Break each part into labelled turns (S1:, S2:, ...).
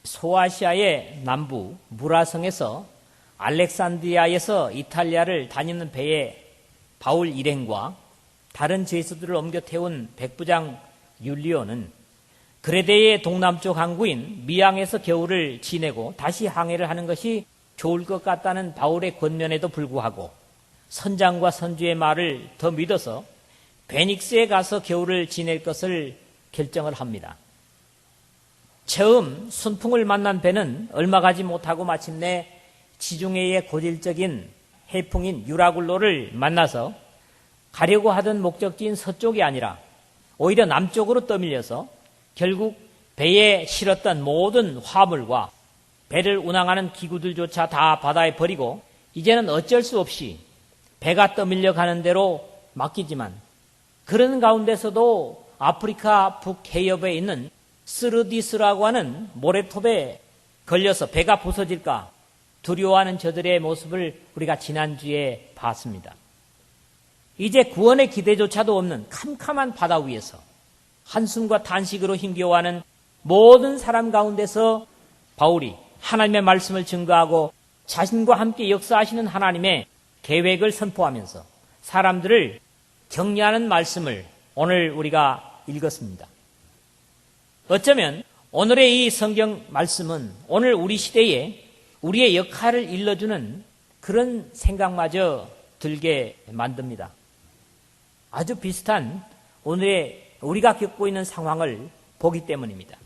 S1: 소아시아의 남부 무라성에서 알렉산드리아에서 이탈리아를 다니는 배에 바울 일행과 다른 죄수들을 옮겨 태운 백부장 율리오는 그레데의 동남쪽 항구인 미앙에서 겨울을 지내고 다시 항해를 하는 것이 좋을 것 같다는 바울의 권면에도 불구하고 선장과 선주의 말을 더 믿어서 베닉스에 가서 겨울을 지낼 것을 결정을 합니다. 처음 순풍을 만난 배는 얼마 가지 못하고 마침내 지중해의 고질적인 해풍인 유라굴로를 만나서 가려고 하던 목적지인 서쪽이 아니라 오히려 남쪽으로 떠밀려서 결국 배에 실었던 모든 화물과 배를 운항하는 기구들조차 다 바다에 버리고 이제는 어쩔 수 없이 배가 떠밀려 가는 대로 맡기지만 그런 가운데서도 아프리카 북해협에 있는 스르디스라고 하는 모래톱에 걸려서 배가 부서질까 두려워하는 저들의 모습을 우리가 지난주에 봤습니다. 이제 구원의 기대조차도 없는 캄캄한 바다 위에서 한숨과 탄식으로 힘겨워하는 모든 사람 가운데서 바울이 하나님의 말씀을 증거하고 자신과 함께 역사하시는 하나님의 계획을 선포하면서 사람들을 격려하는 말씀을 오늘 우리가 읽었습니다. 어쩌면 오늘의 이 성경 말씀은 오늘 우리 시대에 우리의 역할을 일러주는 그런 생각마저 들게 만듭니다. 아주 비슷한 오늘의 우리가 겪고 있는 상황을 보기 때문입니다.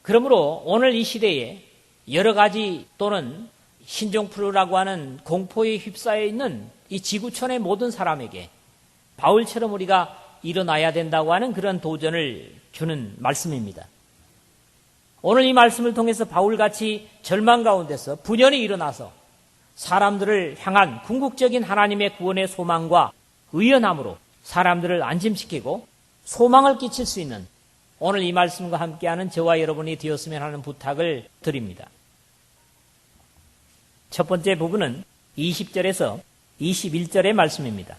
S1: 그러므로 오늘 이 시대에 여러 가지 또는 신종플루라고 하는 공포에 휩싸여 있는 이 지구촌의 모든 사람에게 바울처럼 우리가 일어나야 된다고 하는 그런 도전을 주는 말씀입니다. 오늘 이 말씀을 통해서 바울같이 절망 가운데서 분연히 일어나서 사람들을 향한 궁극적인 하나님의 구원의 소망과 의연함으로 사람들을 안심시키고 소망을 끼칠 수 있는 오늘 이 말씀과 함께하는 저와 여러분이 되었으면 하는 부탁을 드립니다. 첫 번째 부분은 20절에서 21절의 말씀입니다.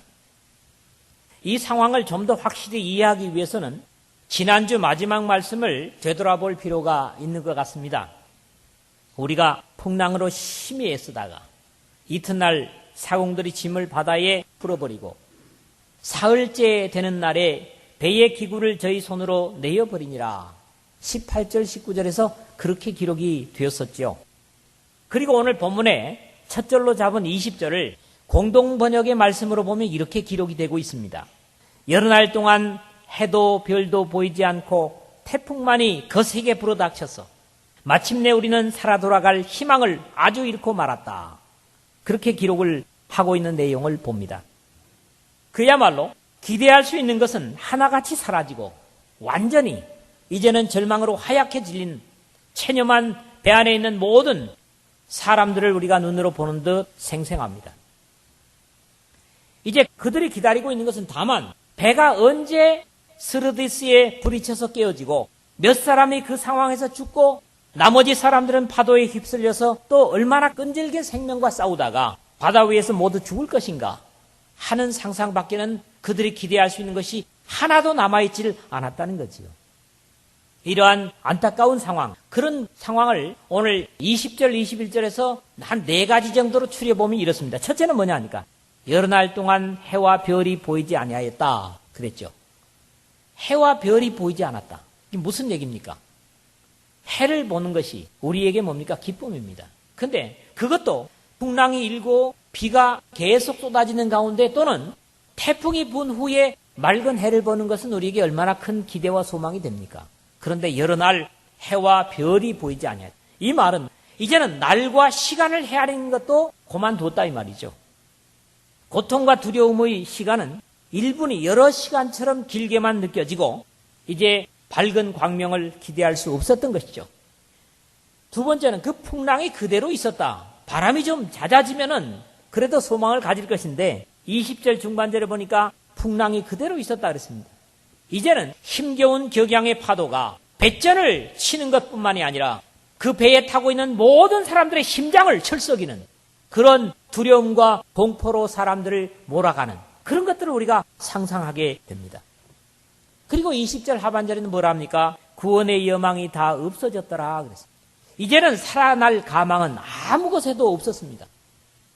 S1: 이 상황을 좀 더 확실히 이해하기 위해서는 지난주 마지막 말씀을 되돌아볼 필요가 있는 것 같습니다. 우리가 풍랑으로 심히 애쓰다가 이튿날 사공들이 짐을 바다에 풀어버리고 사흘째 되는 날에 배의 기구를 저희 손으로 내어버리니라. 18절 19절에서 그렇게 기록이 되었었죠. 그리고 오늘 본문에 첫 절로 잡은 20절을 공동번역의 말씀으로 보면 이렇게 기록이 되고 있습니다. 여러 날 동안 해도 별도 보이지 않고 태풍만이 거세게 불어닥쳐서 마침내 우리는 살아 돌아갈 희망을 아주 잃고 말았다. 그렇게 기록을 하고 있는 내용을 봅니다. 그야말로 기대할 수 있는 것은 하나같이 사라지고 완전히 이제는 절망으로 하얗게 질린 체념한 배 안에 있는 모든 사람들을 우리가 눈으로 보는 듯 생생합니다. 이제 그들이 기다리고 있는 것은 다만 배가 언제 스르디스에 부딪혀서 깨어지고 몇 사람이 그 상황에서 죽고 나머지 사람들은 파도에 휩쓸려서 또 얼마나 끈질긴 생명과 싸우다가 바다 위에서 모두 죽을 것인가 하는 상상밖에는 그들이 기대할 수 있는 것이 하나도 남아있지를 않았다는 거지요. 이러한 안타까운 상황, 그런 상황을 오늘 20절, 21절에서 한 4가지 정도로 추려보면 이렇습니다. 첫째는 뭐냐 하니까 여러 날 동안 해와 별이 보이지 아니하였다 그랬죠. 해와 별이 보이지 않았다. 이게 무슨 얘기입니까? 해를 보는 것이 우리에게 뭡니까? 기쁨입니다. 근데 그것도 풍랑이 일고 비가 계속 쏟아지는 가운데 또는 태풍이 분 후에 맑은 해를 보는 것은 우리에게 얼마나 큰 기대와 소망이 됩니까? 그런데 여러 날 해와 별이 보이지 아니하였다. 이 말은 이제는 날과 시간을 헤아리는 것도 그만두었다 이 말이죠. 고통과 두려움의 시간은 1분이 여러 시간처럼 길게만 느껴지고 이제 밝은 광명을 기대할 수 없었던 것이죠. 두 번째는 그 풍랑이 그대로 있었다. 바람이 좀 잦아지면은 그래도 소망을 가질 것인데 20절 중반절에 보니까 풍랑이 그대로 있었다 그랬습니다. 이제는 힘겨운 격양의 파도가 배전을 치는 것뿐만이 아니라 그 배에 타고 있는 모든 사람들의 심장을 철썩이는 그런 두려움과 공포로 사람들을 몰아가는 그런 것들을 우리가 상상하게 됩니다. 그리고 20절 하반절에는 뭐라 합니까? 구원의 여망이 다 없어졌더라 그랬습니다. 이제는 살아날 가망은 아무 것에도 없었습니다.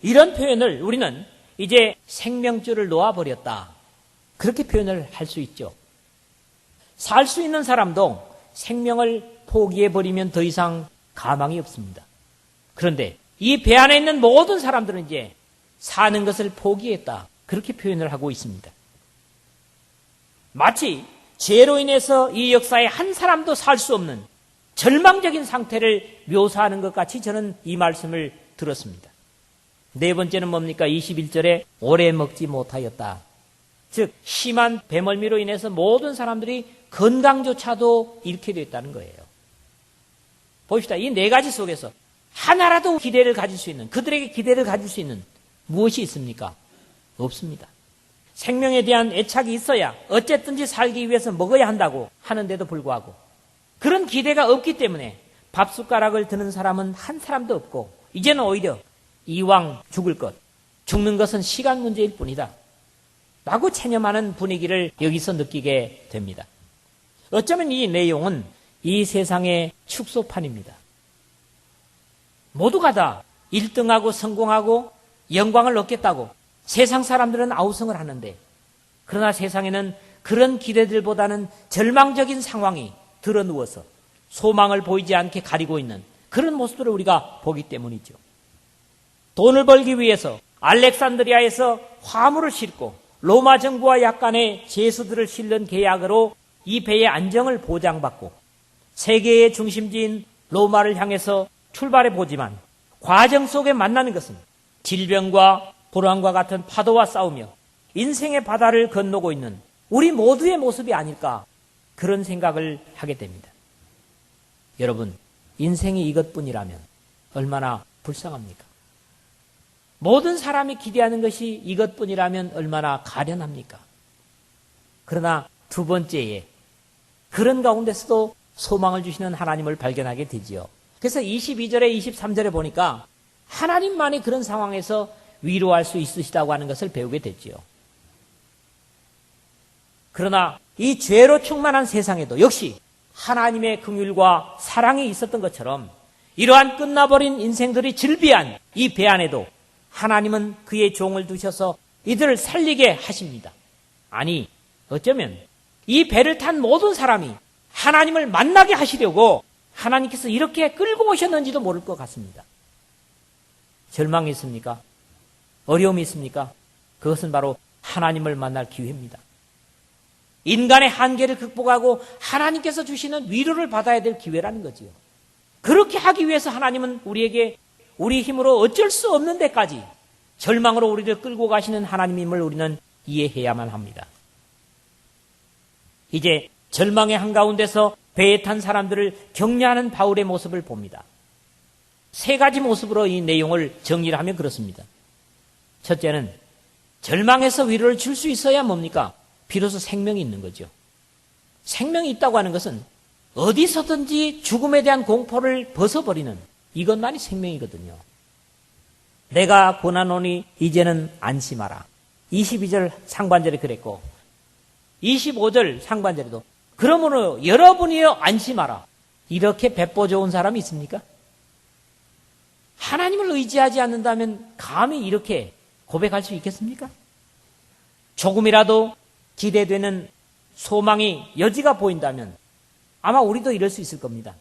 S1: 이런 표현을 우리는 이제 생명줄을 놓아버렸다, 그렇게 표현을 할 수 있죠. 살 수 있는 사람도 생명을 포기해버리면 더 이상 가망이 없습니다. 그런데 이 배 안에 있는 모든 사람들은 이제 사는 것을 포기했다, 그렇게 표현을 하고 있습니다. 마치 죄로 인해서 이 역사에 한 사람도 살 수 없는 절망적인 상태를 묘사하는 것 같이 저는 이 말씀을 들었습니다. 네 번째는 뭡니까? 21절에 오래 먹지 못하였다. 즉 심한 배멀미로 인해서 모든 사람들이 건강조차도 잃게 됐다는 거예요. 봅시다. 이 네 가지 속에서 하나라도 기대를 가질 수 있는, 그들에게 기대를 가질 수 있는 무엇이 있습니까? 없습니다. 생명에 대한 애착이 있어야 어쨌든지 살기 위해서 먹어야 한다고 하는데도 불구하고 그런 기대가 없기 때문에 밥숟가락을 드는 사람은 한 사람도 없고, 이제는 오히려 이왕 죽을 것, 죽는 것은 시간 문제일 뿐이다 라고 체념하는 분위기를 여기서 느끼게 됩니다. 어쩌면 이 내용은 이 세상의 축소판입니다. 모두가 다 1등하고 성공하고 영광을 얻겠다고 세상 사람들은 아우성을 하는데, 그러나 세상에는 그런 기대들보다는 절망적인 상황이 드러누워서 소망을 보이지 않게 가리고 있는 그런 모습들을 우리가 보기 때문이죠. 돈을 벌기 위해서 알렉산드리아에서 화물을 싣고 로마 정부와 약간의 제수들을 실는 계약으로 이 배의 안정을 보장받고 세계의 중심지인 로마를 향해서 출발해 보지만 과정 속에 만나는 것은 질병과 불안과 같은 파도와 싸우며 인생의 바다를 건너고 있는 우리 모두의 모습이 아닐까, 그런 생각을 하게 됩니다. 여러분, 인생이 이것뿐이라면 얼마나 불쌍합니까? 모든 사람이 기대하는 것이 이것뿐이라면 얼마나 가련합니까? 그러나 두 번째에 그런 가운데서도 소망을 주시는 하나님을 발견하게 되지요. 그래서 22절에 23절에 보니까 하나님만이 그런 상황에서 위로할 수 있으시다고 하는 것을 배우게 됐지요. 그러나 이 죄로 충만한 세상에도 역시 하나님의 긍휼과 사랑이 있었던 것처럼 이러한 끝나버린 인생들이 즐비한 이 배 안에도 하나님은 그의 종을 두셔서 이들을 살리게 하십니다. 아니, 어쩌면 이 배를 탄 모든 사람이 하나님을 만나게 하시려고 하나님께서 이렇게 끌고 오셨는지도 모를 것 같습니다. 절망이 있습니까? 어려움이 있습니까? 그것은 바로 하나님을 만날 기회입니다. 인간의 한계를 극복하고 하나님께서 주시는 위로를 받아야 될 기회라는 거지요. 그렇게 하기 위해서 하나님은 우리에게 우리 힘으로 어쩔 수 없는 데까지 절망으로 우리를 끌고 가시는 하나님임을 우리는 이해해야만 합니다. 이제 절망의 한가운데서 배에 탄 사람들을 격려하는 바울의 모습을 봅니다. 세 가지 모습으로 이 내용을 정리를 하면 그렇습니다. 첫째는 절망에서 위로를 줄 수 있어야 뭡니까? 비로소 생명이 있는 거죠. 생명이 있다고 하는 것은 어디서든지 죽음에 대한 공포를 벗어버리는 이것만이 생명이거든요. 내가 고난오니 이제는 안심하라. 22절 상반절에 그랬고 25절 상반절에도 그러므로 여러분이여 안심하라. 이렇게 배포 좋은 사람이 있습니까? 하나님을 의지하지 않는다면 감히 이렇게 고백할 수 있겠습니까? 조금이라도 기대되는 소망이 여지가 보인다면 아마 우리도 이럴 수 있을 겁니다.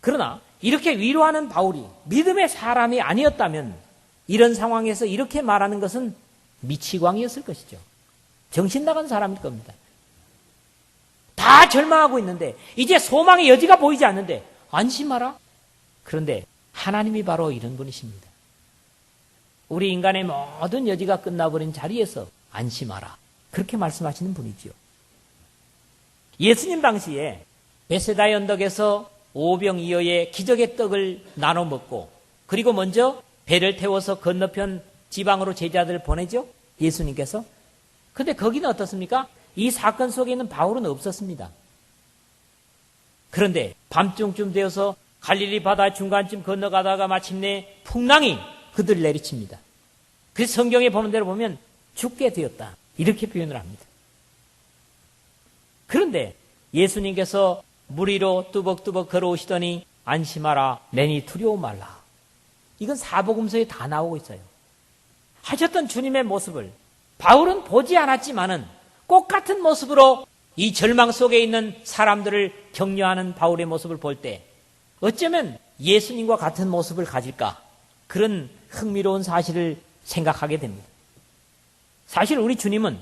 S1: 그러나 이렇게 위로하는 바울이 믿음의 사람이 아니었다면 이런 상황에서 이렇게 말하는 것은 미치광이었을 것이죠. 정신 나간 사람일 겁니다. 다 절망하고 있는데 이제 소망의 여지가 보이지 않는데 안심하라. 그런데 하나님이 바로 이런 분이십니다. 우리 인간의 모든 여지가 끝나버린 자리에서 안심하라. 그렇게 말씀하시는 분이지요. 예수님 당시에 베세다의 언덕에서 오병이어의 기적의 떡을 나눠 먹고 그리고 먼저 배를 태워서 건너편 지방으로 제자들을 보내죠. 예수님께서. 근데 거기는 어떻습니까? 이 사건 속에 있는 바울은 없었습니다. 그런데 밤중쯤 되어서 갈릴리 바다 중간쯤 건너가다가 마침내 풍랑이 그들을 내리칩니다. 그래서 성경에 보는 대로 보면 죽게 되었다. 이렇게 표현을 합니다. 그런데 예수님께서 물 위로 뚜벅뚜벅 걸어오시더니 안심하라, 내니 두려워 말라. 이건 사복음서에 다 나오고 있어요. 하셨던 주님의 모습을 바울은 보지 않았지만은 꼭 같은 모습으로 이 절망 속에 있는 사람들을 격려하는 바울의 모습을 볼 때 어쩌면 예수님과 같은 모습을 가질까, 그런 흥미로운 사실을 생각하게 됩니다. 사실 우리 주님은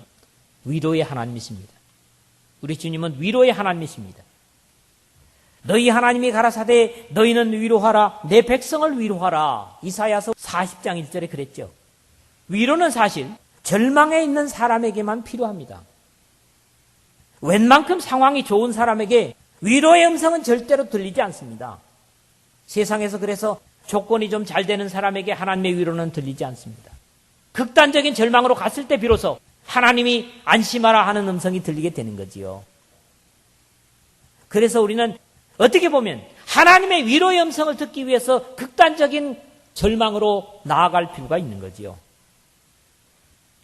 S1: 위로의 하나님이십니다. 우리 주님은 위로의 하나님이십니다. 너희 하나님이 가라사대 너희는 위로하라, 내 백성을 위로하라. 이사야서 40장 1절에 그랬죠. 위로는 사실 절망에 있는 사람에게만 필요합니다. 웬만큼 상황이 좋은 사람에게 위로의 음성은 절대로 들리지 않습니다. 세상에서 그래서 조건이 좀 잘 되는 사람에게 하나님의 위로는 들리지 않습니다. 극단적인 절망으로 갔을 때 비로소 하나님이 안심하라 하는 음성이 들리게 되는 거지요. 그래서 우리는 어떻게 보면 하나님의 위로의 음성을 듣기 위해서 극단적인 절망으로 나아갈 필요가 있는 거지요.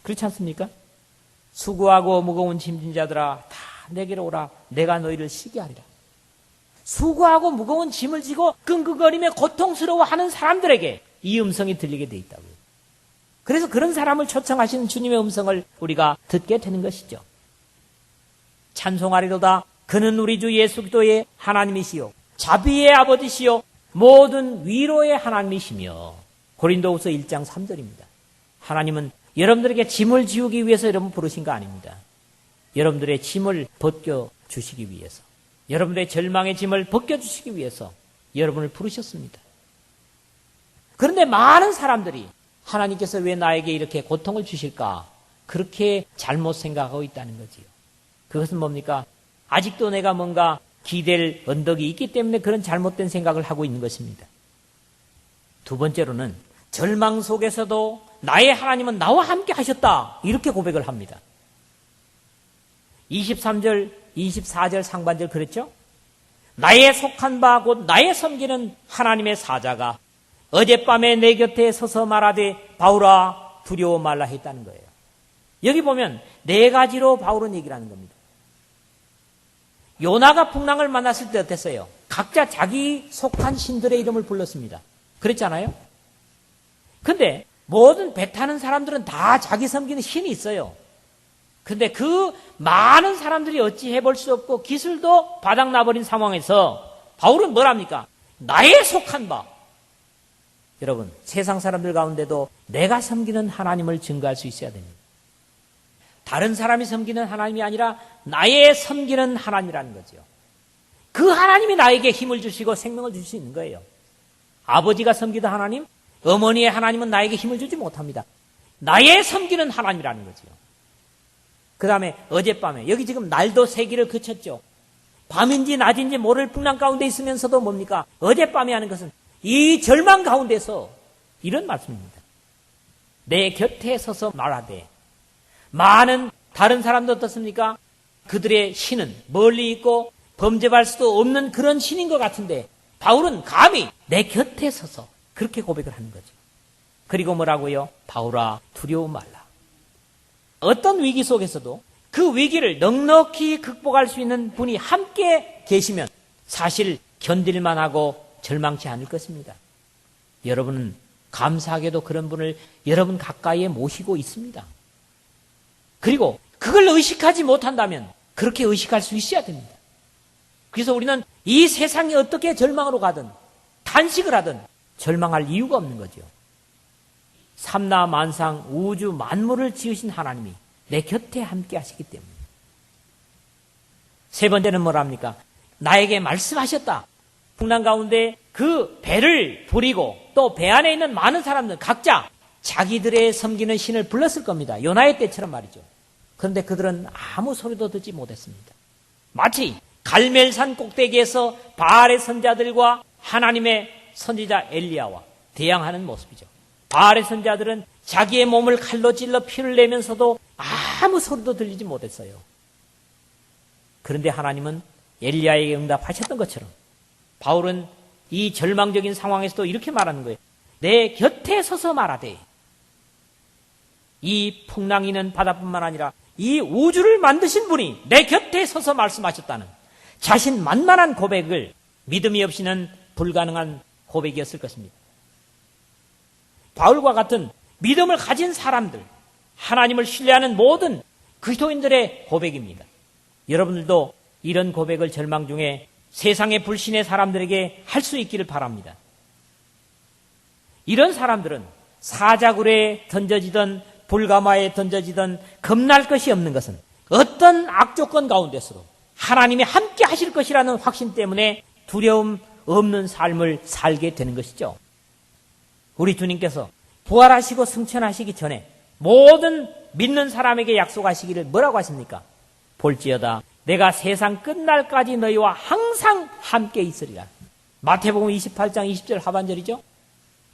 S1: 그렇지 않습니까? 수고하고 무거운 짐진 자들아 다 내게로 오라, 내가 너희를 쉬게 하리라. 수고하고 무거운 짐을 지고 끙끙거리며 고통스러워하는 사람들에게 이 음성이 들리게 돼 있다고요. 그래서 그런 사람을 초청하시는 주님의 음성을 우리가 듣게 되는 것이죠. 찬송하리로다, 그는 우리 주 예수 그리스도의 하나님이시요 자비의 아버지시요 모든 위로의 하나님이시며. 고린도후서 1장 3절입니다. 하나님은 여러분들에게 짐을 지우기 위해서 여러분 부르신 거 아닙니다. 여러분들의 짐을 벗겨주시기 위해서, 여러분들의 절망의 짐을 벗겨주시기 위해서 여러분을 부르셨습니다. 그런데 많은 사람들이 하나님께서 왜 나에게 이렇게 고통을 주실까, 그렇게 잘못 생각하고 있다는 거지요. 그것은 뭡니까? 아직도 내가 뭔가 기댈 언덕이 있기 때문에 그런 잘못된 생각을 하고 있는 것입니다. 두 번째로는 절망 속에서도 나의 하나님은 나와 함께 하셨다, 이렇게 고백을 합니다. 23절, 24절 상반절 그랬죠? 나의 속한 바 곧 나의 섬기는 하나님의 사자가 어젯밤에 내 곁에 서서 말하되 바울아 두려워 말라 했다는 거예요. 여기 보면 네 가지로 바울은 얘기를 하는 겁니다. 요나가 풍랑을 만났을 때 어땠어요? 각자 자기 속한 신들의 이름을 불렀습니다. 그랬잖아요? 근데 모든 배 타는 사람들은 다 자기 섬기는 신이 있어요. 근데 그 많은 사람들이 어찌 해볼 수 없고 기술도 바닥나버린 상황에서 바울은 뭘 합니까? 나의 속한 바. 여러분, 세상 사람들 가운데도 내가 섬기는 하나님을 증거할 수 있어야 됩니다. 다른 사람이 섬기는 하나님이 아니라 나의 섬기는 하나님이라는 거죠. 그 하나님이 나에게 힘을 주시고 생명을 줄 수 있는 거예요. 아버지가 섬기던 하나님, 어머니의 하나님은 나에게 힘을 주지 못합니다. 나의 섬기는 하나님이라는 거죠. 그 다음에 어젯밤에, 여기 지금 날도 세기를 그쳤죠. 밤인지 낮인지 모를 풍랑 가운데 있으면서도 뭡니까? 어젯밤에 하는 것은 이 절망 가운데서 이런 말씀입니다. 내 곁에 서서 말하되. 많은 다른 사람도 어떻습니까? 그들의 신은 멀리 있고 범접할 수도 없는 그런 신인 것 같은데 바울은 감히 내 곁에 서서 그렇게 고백을 하는 거죠. 그리고 뭐라고요? 바울아 두려워 말라. 어떤 위기 속에서도 그 위기를 넉넉히 극복할 수 있는 분이 함께 계시면 사실 견딜만 하고 절망치 않을 것입니다. 여러분은 감사하게도 그런 분을 여러분 가까이에 모시고 있습니다. 그리고 그걸 의식하지 못한다면 그렇게 의식할 수 있어야 됩니다. 그래서 우리는 이 세상이 어떻게 절망으로 가든 탄식을 하든 절망할 이유가 없는 거죠. 삼라 만상 우주 만물을 지으신 하나님이 내 곁에 함께 하시기 때문에. 세 번째는 뭐랍니까? 나에게 말씀하셨다. 풍랑 가운데 그 배를 부리고 또 배 안에 있는 많은 사람들 각자 자기들의 섬기는 신을 불렀을 겁니다. 요나의 때처럼 말이죠. 그런데 그들은 아무 소리도 듣지 못했습니다. 마치 갈멜산 꼭대기에서 바알의 선자들과 하나님의 선지자 엘리야와 대항하는 모습이죠. 바알의 선자들은 자기의 몸을 칼로 찔러 피를 내면서도 아무 소리도 들리지 못했어요. 그런데 하나님은 엘리야에게 응답하셨던 것처럼 바울은 이 절망적인 상황에서도 이렇게 말하는 거예요. 내 곁에 서서 말하되. 이 풍랑이는 바다뿐만 아니라 이 우주를 만드신 분이 내 곁에 서서 말씀하셨다는, 자신만만한 고백을 믿음이 없이는 불가능한 고백이었을 것입니다. 바울과 같은 믿음을 가진 사람들, 하나님을 신뢰하는 모든 그리스도인들의 고백입니다. 여러분들도 이런 고백을 절망 중에 세상의 불신의 사람들에게 할 수 있기를 바랍니다. 이런 사람들은 사자굴에 던져지던 불가마에 던져지던 겁날 것이 없는 것은 어떤 악조건 가운데서도 하나님이 함께 하실 것이라는 확신 때문에 두려움 없는 삶을 살게 되는 것이죠. 우리 주님께서 부활하시고 승천하시기 전에 모든 믿는 사람에게 약속하시기를 뭐라고 하십니까? 볼지어다 내가 세상 끝날까지 너희와 항상 함께 있으리라. 마태복음 28장 20절 하반절이죠.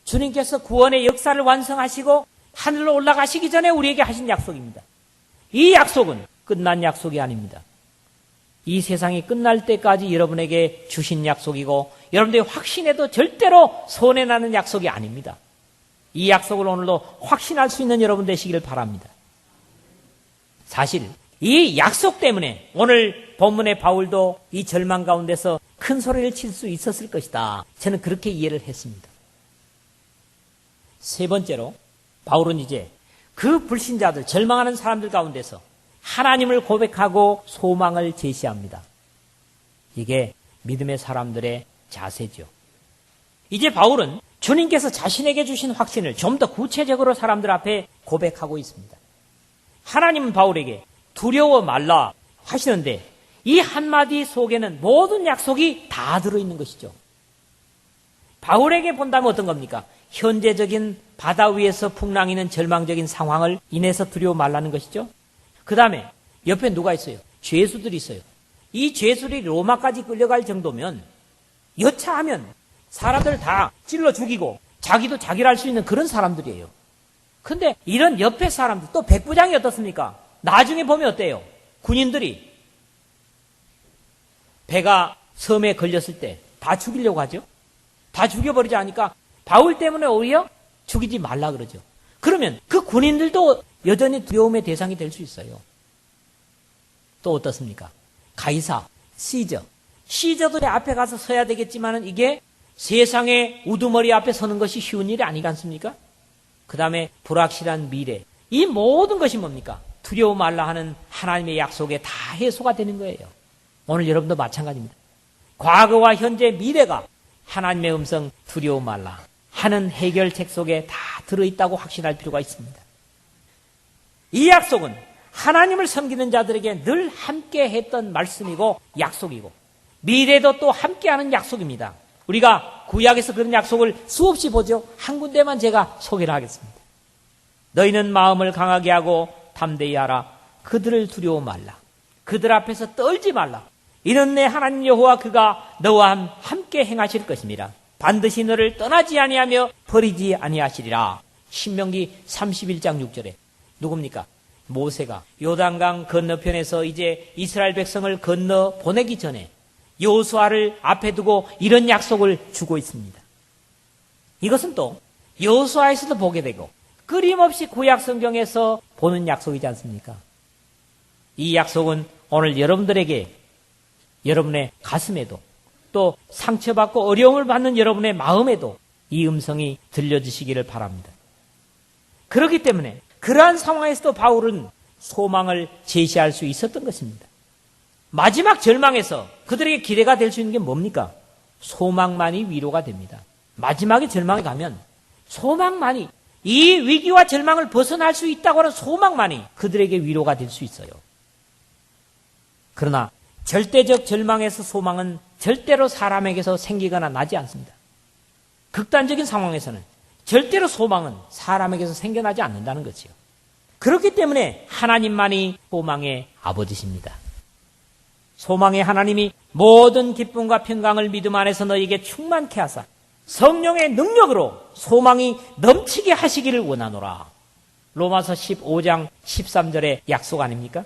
S1: 주님께서 구원의 역사를 완성하시고 하늘로 올라가시기 전에 우리에게 하신 약속입니다. 이 약속은 끝난 약속이 아닙니다. 이 세상이 끝날 때까지 여러분에게 주신 약속이고 여러분들의 확신에도 절대로 손해나는 약속이 아닙니다. 이 약속을 오늘도 확신할 수 있는 여러분 되시기를 바랍니다. 사실 이 약속 때문에 오늘 본문의 바울도 이 절망 가운데서 큰 소리를 칠 수 있었을 것이다. 저는 그렇게 이해를 했습니다. 세 번째로 바울은 이제 그 불신자들, 절망하는 사람들 가운데서 하나님을 고백하고 소망을 제시합니다. 이게 믿음의 사람들의 자세죠. 이제 바울은 주님께서 자신에게 주신 확신을 좀 더 구체적으로 사람들 앞에 고백하고 있습니다. 하나님은 바울에게 두려워 말라 하시는데 이 한마디 속에는 모든 약속이 다 들어있는 것이죠. 바울에게 본다면 어떤 겁니까? 현재적인 바다 위에서 풍랑이는 절망적인 상황을 인해서 두려워 말라는 것이죠. 그 다음에 옆에 누가 있어요? 죄수들이 있어요. 이 죄수들이 로마까지 끌려갈 정도면 여차하면 사람들 다 찔러 죽이고 자기도 자기를 할 수 있는 그런 사람들이에요. 근데 이런 옆에 사람들, 또 백부장이 어떻습니까? 나중에 보면 어때요? 군인들이 배가 섬에 걸렸을 때 다 죽이려고 하죠. 다 죽여버리지 않으니까 바울 때문에 오히려 죽이지 말라 그러죠. 그러면 그 군인들도 여전히 두려움의 대상이 될 수 있어요. 또 어떻습니까? 가이사, 시저도 내 앞에 가서 서야 되겠지만은 이게 세상의 우두머리 앞에 서는 것이 쉬운 일이 아니지 않습니까? 그 다음에 불확실한 미래. 이 모든 것이 뭡니까? 두려워 말라 하는 하나님의 약속에 다 해소가 되는 거예요. 오늘 여러분도 마찬가지입니다. 과거와 현재, 미래가 하나님의 음성 두려워 말라 하는 해결책 속에 다 들어있다고 확신할 필요가 있습니다. 이 약속은 하나님을 섬기는 자들에게 늘 함께 했던 말씀이고 약속이고 미래도 또 함께하는 약속입니다. 우리가 구약에서 그런 약속을 수없이 보죠. 한 군데만 제가 소개를 하겠습니다. 너희는 마음을 강하게 하고 담대히 하라. 그들을 두려워 말라. 그들 앞에서 떨지 말라. 이는 내 하나님 여호와 그가 너와 함께 행하실 것입니다. 반드시 너를 떠나지 아니하며 버리지 아니하시리라. 신명기 31장 6절에 누굽니까? 모세가 요단강 건너편에서 이제 이스라엘 백성을 건너 보내기 전에 여호수아를 앞에 두고 이런 약속을 주고 있습니다. 이것은 또 여호수아에서도 보게 되고 끊임없이 구약 성경에서 보는 약속이지 않습니까? 이 약속은 오늘 여러분들에게 여러분의 가슴에도 또 상처받고 어려움을 받는 여러분의 마음에도 이 음성이 들려주시기를 바랍니다. 그렇기 때문에 그러한 상황에서도 바울은 소망을 제시할 수 있었던 것입니다. 마지막 절망에서 그들에게 기대가 될 수 있는 게 뭡니까? 소망만이 위로가 됩니다. 마지막에 절망에 가면 소망만이, 이 위기와 절망을 벗어날 수 있다고 하는 소망만이 그들에게 위로가 될 수 있어요. 그러나 절대적 절망에서 소망은 절대로 사람에게서 생기거나 나지 않습니다. 극단적인 상황에서는 절대로 소망은 사람에게서 생겨나지 않는다는 거지요. 그렇기 때문에 하나님만이 소망의 아버지십니다. 소망의 하나님이 모든 기쁨과 평강을 믿음 안에서 너희에게 충만케 하사 성령의 능력으로 소망이 넘치게 하시기를 원하노라. 로마서 15장 13절의 약속 아닙니까?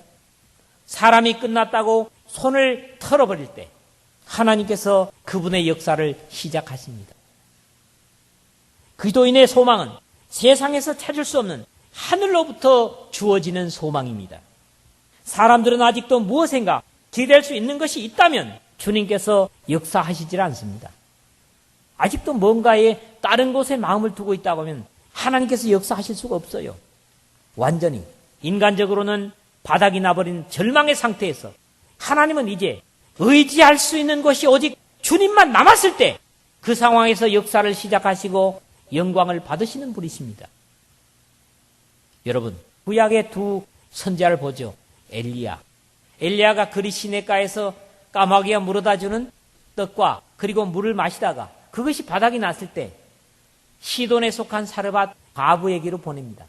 S1: 사람이 끝났다고 손을 털어버릴 때 하나님께서 그분의 역사를 시작하십니다. 그리스도인의 소망은 세상에서 찾을 수 없는 하늘로부터 주어지는 소망입니다. 사람들은 아직도 무엇인가 기댈 수 있는 것이 있다면 주님께서 역사하시질 않습니다. 아직도 뭔가에 다른 곳에 마음을 두고 있다고 하면 하나님께서 역사하실 수가 없어요. 완전히 인간적으로는 바닥이 나버린 절망의 상태에서 하나님은 이제 의지할 수 있는 것이 오직 주님만 남았을 때 그 상황에서 역사를 시작하시고 영광을 받으시는 분이십니다. 여러분, 구약의 두 선지자를 보죠. 엘리야가 그리 시냇가에서 까마귀가 물어다주는 떡과 그리고 물을 마시다가 그것이 바닥이 났을 때 시돈에 속한 사르밧 과부에게로 보냅니다.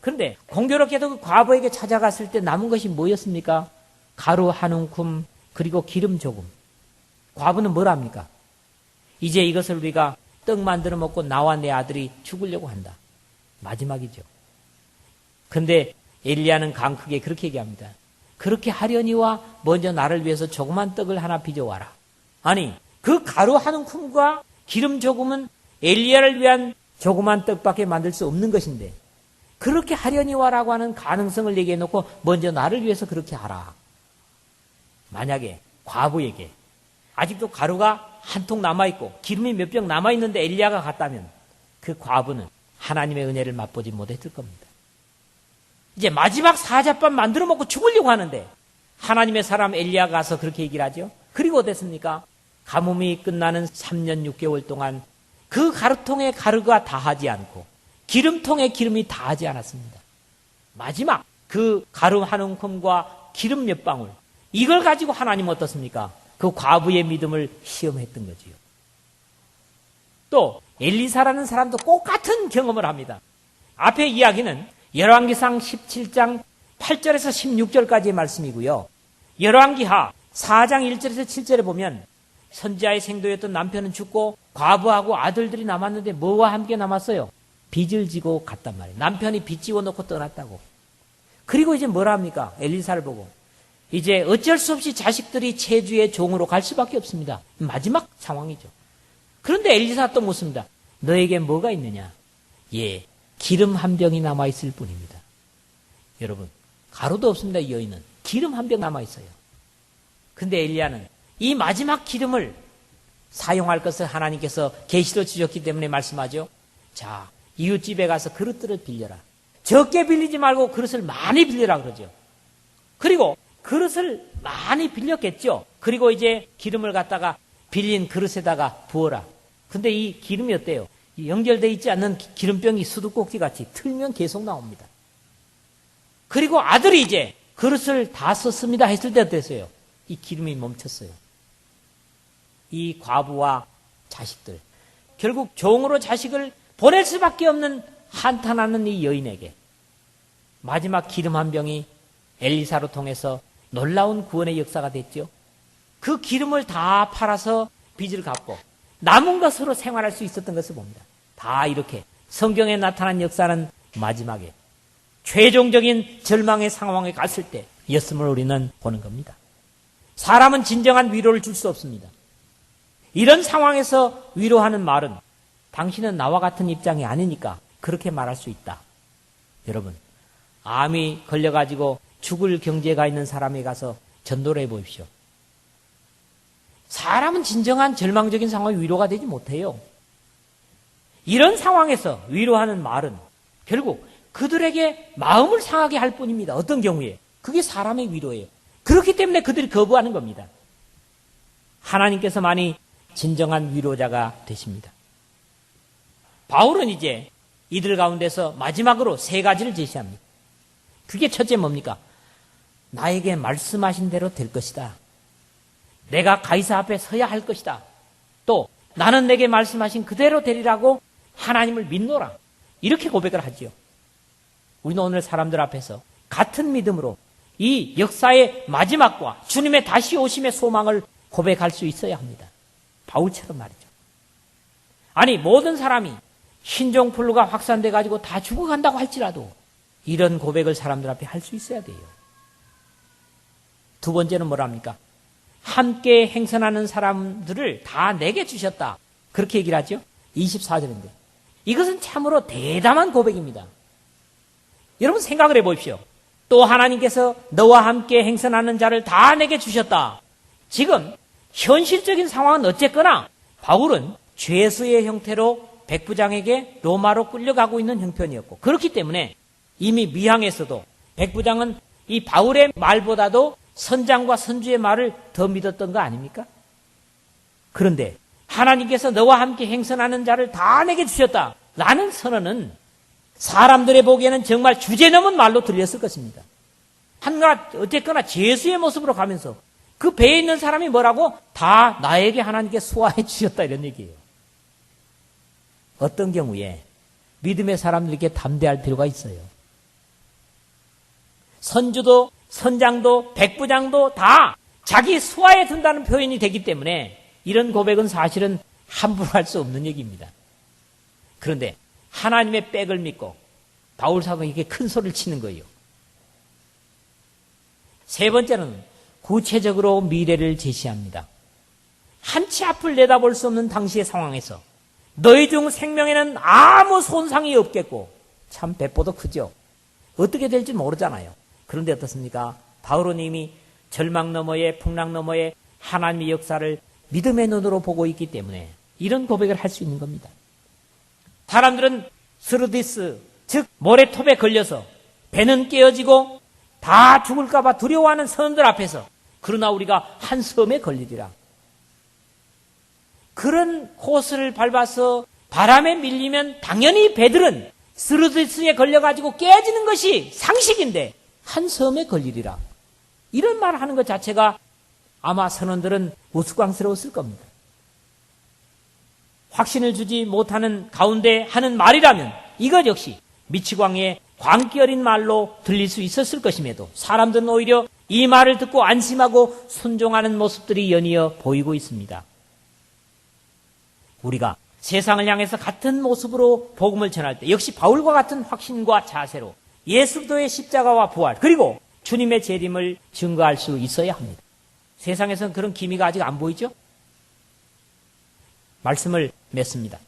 S1: 그런데 공교롭게도 그 과부에게 찾아갔을 때 남은 것이 뭐였습니까? 가루 한 움큼 그리고 기름 조금. 과부는 뭘 합니까? 이제 이것을 우리가 떡 만들어 먹고 나와 내 아들이 죽으려고 한다. 마지막이죠. 그런데 엘리야는 강 크게 그렇게 얘기합니다. 그렇게 하려니와 먼저 나를 위해서 조그만 떡을 하나 빚어와라. 아니, 그 가루 한 움큼과 기름 조금은 엘리야를 위한 조그만 떡밖에 만들 수 없는 것인데 그렇게 하려니와라고 하는 가능성을 얘기해 놓고 먼저 나를 위해서 그렇게 하라. 만약에 과부에게 아직도 가루가 한 통 남아있고 기름이 몇 병 남아있는데 엘리야가 갔다면 그 과부는 하나님의 은혜를 맛보지 못했을 겁니다. 이제 마지막 사자밥 만들어 먹고 죽으려고 하는데 하나님의 사람 엘리야가 가서 그렇게 얘기를 하죠. 그리고 어땠습니까? 가뭄이 끝나는 3년 6개월 동안 그 가루통에 가루가 다하지 않고 기름통에 기름이 다하지 않았습니다. 마지막 그 가루 한 움큼과 기름 몇 방울, 이걸 가지고 하나님은 어떻습니까? 그 과부의 믿음을 시험했던 거지요. 또 엘리사라는 사람도 똑같은 경험을 합니다. 앞의 이야기는 열왕기상 17장 8절에서 16절까지의 말씀이고요. 열왕기하 4장 1절에서 7절에 보면 선지자의 생도였던 남편은 죽고 과부하고 아들들이 남았는데 뭐와 함께 남았어요? 빚을 지고 갔단 말이에요. 남편이 빚 지워놓고 떠났다고. 그리고 이제 뭐라 합니까? 엘리사를 보고 이제 어쩔 수 없이 자식들이 체주의 종으로 갈 수밖에 없습니다. 마지막 상황이죠. 그런데 엘리사가 또 묻습니다. 너에게 뭐가 있느냐? 예, 기름 한 병이 남아있을 뿐입니다. 여러분, 가루도 없습니다. 이 여인은 기름 한 병 남아있어요. 근데 엘리야는 이 마지막 기름을 사용할 것을 하나님께서 계시로 주셨기 때문에 말씀하죠. 자, 이웃집에 가서 그릇들을 빌려라. 적게 빌리지 말고 그릇을 많이 빌려라 그러죠. 그리고 그릇을 많이 빌렸겠죠. 그리고 이제 기름을 갖다가 빌린 그릇에다가 부어라. 근데 이 기름이 어때요? 연결되어 있지 않는 기름병이 수도꼭지 같이 틀면 계속 나옵니다. 그리고 아들이 이제 그릇을 다 썼습니다 했을 때 어땠어요? 이 기름이 멈췄어요. 이 과부와 자식들, 결국 종으로 자식을 보낼 수밖에 없는 한탄하는 이 여인에게 마지막 기름 한 병이 엘리사로 통해서 놀라운 구원의 역사가 됐죠. 그 기름을 다 팔아서 빚을 갚고 남은 것으로 생활할 수 있었던 것을 봅니다. 다 이렇게 성경에 나타난 역사는 마지막에 최종적인 절망의 상황에 갔을 때였음을 우리는 보는 겁니다. 사람은 진정한 위로를 줄 수 없습니다. 이런 상황에서 위로하는 말은 당신은 나와 같은 입장이 아니니까 그렇게 말할 수 있다. 여러분, 암이 걸려가지고 죽을 경지가 있는 사람에 가서 전도를 해보십시오. 사람은 진정한 절망적인 상황에 위로가 되지 못해요. 이런 상황에서 위로하는 말은 결국 그들에게 마음을 상하게 할 뿐입니다. 어떤 경우에? 그게 사람의 위로예요. 그렇기 때문에 그들이 거부하는 겁니다. 하나님께서만이 진정한 위로자가 되십니다. 바울은 이제 이들 가운데서 마지막으로 세 가지를 제시합니다. 그게 첫째 뭡니까? 나에게 말씀하신 대로 될 것이다. 내가 가이사 앞에 서야 할 것이다. 또 나는 내게 말씀하신 그대로 되리라고 하나님을 믿노라. 이렇게 고백을 하지요. 우리는 오늘 사람들 앞에서 같은 믿음으로 이 역사의 마지막과 주님의 다시 오심의 소망을 고백할 수 있어야 합니다. 바울처럼 말이죠. 아니, 모든 사람이 신종플루가 확산돼 가지고 다 죽어간다고 할지라도 이런 고백을 사람들 앞에 할 수 있어야 돼요. 두 번째는 뭐랍니까? 함께 행선하는 사람들을 다 내게 주셨다. 그렇게 얘기를 하죠. 24절인데. 이것은 참으로 대담한 고백입니다. 여러분 생각을 해보십시오. 또 하나님께서 너와 함께 행선하는 자를 다 내게 주셨다. 지금 현실적인 상황은 어쨌거나 바울은 죄수의 형태로 백부장에게 로마로 끌려가고 있는 형편이었고, 그렇기 때문에 이미 미항에서도 백부장은 이 바울의 말보다도 선장과 선주의 말을 더 믿었던 거 아닙니까? 그런데 하나님께서 너와 함께 행선하는 자를 다 내게 주셨다 라는 선언은 사람들의 보기에는 정말 주제넘은 말로 들렸을 것입니다. 한가 어쨌거나 죄수의 모습으로 가면서 그 배에 있는 사람이 뭐라고? 다 나에게 하나님께 수화해 주셨다 이런 얘기예요. 어떤 경우에 믿음의 사람들에게 담대할 필요가 있어요. 선주도 선장도 백부장도 다 자기 수하에 든다는 표현이 되기 때문에 이런 고백은 사실은 함부로 할 수 없는 얘기입니다. 그런데 하나님의 백을 믿고 바울 사도가 이렇게 큰 소리를 치는 거예요. 세 번째는 구체적으로 미래를 제시합니다. 한치 앞을 내다볼 수 없는 당시의 상황에서 너희 중 생명에는 아무 손상이 없겠고, 참 배포도 크죠. 어떻게 될지 모르잖아요. 그런데 어떻습니까? 바울은 이미 절망 너머에 풍랑 너머에 하나님의 역사를 믿음의 눈으로 보고 있기 때문에 이런 고백을 할 수 있는 겁니다. 사람들은 스르디스, 즉 모래톱에 걸려서 배는 깨어지고 다 죽을까 봐 두려워하는 선원들 앞에서 그러나 우리가 한 섬에 걸리리라. 그런 코스를 밟아서 바람에 밀리면 당연히 배들은 스르디스에 걸려가지고 깨지는 것이 상식인데 한 섬에 걸리리라. 이런 말을 하는 것 자체가 아마 선원들은 우스꽝스러웠을 겁니다. 확신을 주지 못하는 가운데 하는 말이라면 이것 역시 미치광이의 광기 어린 말로 들릴 수 있었을 것임에도 사람들은 오히려 이 말을 듣고 안심하고 순종하는 모습들이 연이어 보이고 있습니다. 우리가 세상을 향해서 같은 모습으로 복음을 전할 때 역시 바울과 같은 확신과 자세로 예수 그리스도의 십자가와 부활 그리고 주님의 재림을 증거할 수 있어야 합니다. 세상에서는 그런 기미가 아직 안 보이죠? 말씀을 맺습니다.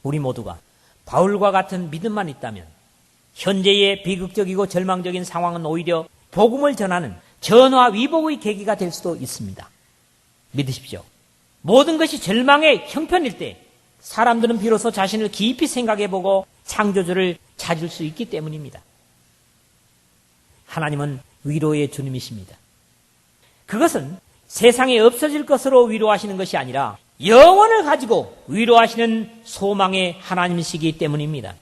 S1: 우리 모두가 바울과 같은 믿음만 있다면 현재의 비극적이고 절망적인 상황은 오히려 복음을 전하는 전화 위복의 계기가 될 수도 있습니다. 믿으십시오. 모든 것이 절망의 형편일 때 사람들은 비로소 자신을 깊이 생각해보고 창조주를 찾을 수 있기 때문입니다. 하나님은 위로의 주님이십니다. 그것은 세상에 없어질 것으로 위로하시는 것이 아니라 영원을 가지고 위로하시는 소망의 하나님이시기 때문입니다.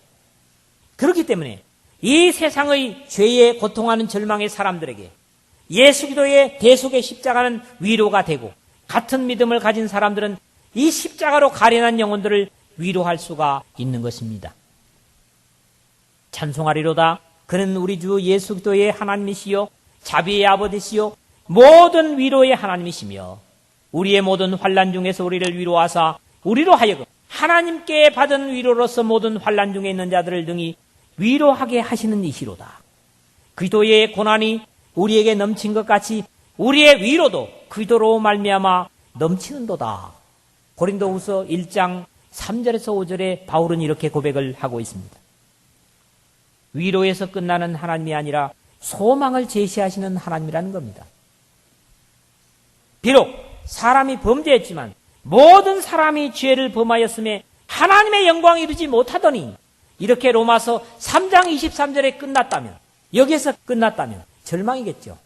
S1: 그렇기 때문에 이 세상의 죄에 고통하는 절망의 사람들에게 예수 그리스도의 대속의 십자가는 위로가 되고 같은 믿음을 가진 사람들은 이 십자가로 가련한 영혼들을 위로할 수가 있는 것입니다. 찬송하리로다. 그는 우리 주 예수 그리스도의 하나님이시요 자비의 아버지시요 모든 위로의 하나님이시며 우리의 모든 환난 중에서 우리를 위로하사 우리로 하여금 하나님께 받은 위로로서 모든 환난 중에 있는 자들을 능히 위로하게 하시는 이시로다. 그리스도의 고난이 우리에게 넘친 것 같이 우리의 위로도 그리스도로 말미암아 넘치는도다. 고린도후서 1장 3절에서 5절에 바울은 이렇게 고백을 하고 있습니다. 위로에서 끝나는 하나님이 아니라 소망을 제시하시는 하나님이라는 겁니다. 비록 사람이 범죄했지만 모든 사람이 죄를 범하였음에 하나님의 영광에 이르지 못하더니 이렇게 로마서 3장 23절에 끝났다면 여기에서 끝났다면 절망이겠죠.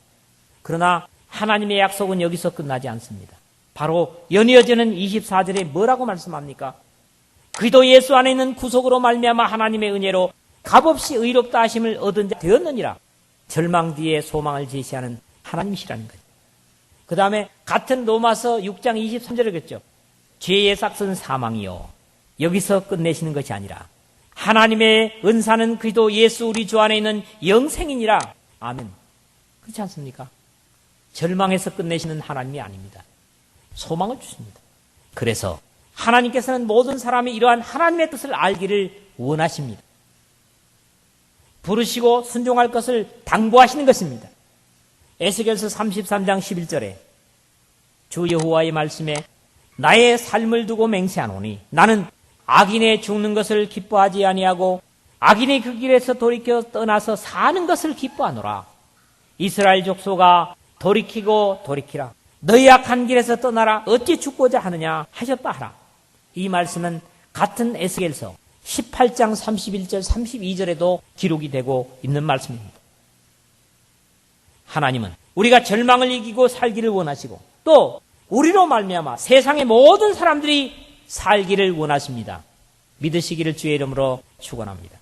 S1: 그러나 하나님의 약속은 여기서 끝나지 않습니다. 바로 연이어지는 24절에 뭐라고 말씀합니까? 그리스도 예수 안에 있는 구속으로 말미암아 하나님의 은혜로 값없이 의롭다 하심을 얻은 자 되었느니라. 절망 뒤에 소망을 제시하는 하나님이시라는 거예요. 그 다음에 같은 로마서 6장 23절이겠죠. 죄의 삭은 사망이요. 여기서 끝내시는 것이 아니라 하나님의 은사는 그리스도 예수 우리 주 안에 있는 영생이니라. 아멘. 그렇지 않습니까? 절망에서 끝내시는 하나님이 아닙니다. 소망을 주십니다. 그래서 하나님께서는 모든 사람이 이러한 하나님의 뜻을 알기를 원하십니다. 부르시고 순종할 것을 당부하시는 것입니다. 에스겔서 33장 11절에 주 여호와의 말씀에 나의 삶을 두고 맹세하노니 나는 악인의 죽는 것을 기뻐하지 아니하고 악인의 그 길에서 돌이켜 떠나서 사는 것을 기뻐하노라. 이스라엘 족속아 돌이키고 돌이키라. 너희 악한 길에서 떠나라. 어찌 죽고자 하느냐 하셨다 하라. 이 말씀은 같은 에스겔서 18장 31절 32절에도 기록이 되고 있는 말씀입니다. 하나님은 우리가 절망을 이기고 살기를 원하시고 또 우리로 말미암아 세상의 모든 사람들이 살기를 원하십니다. 믿으시기를 주의 이름으로 축원합니다.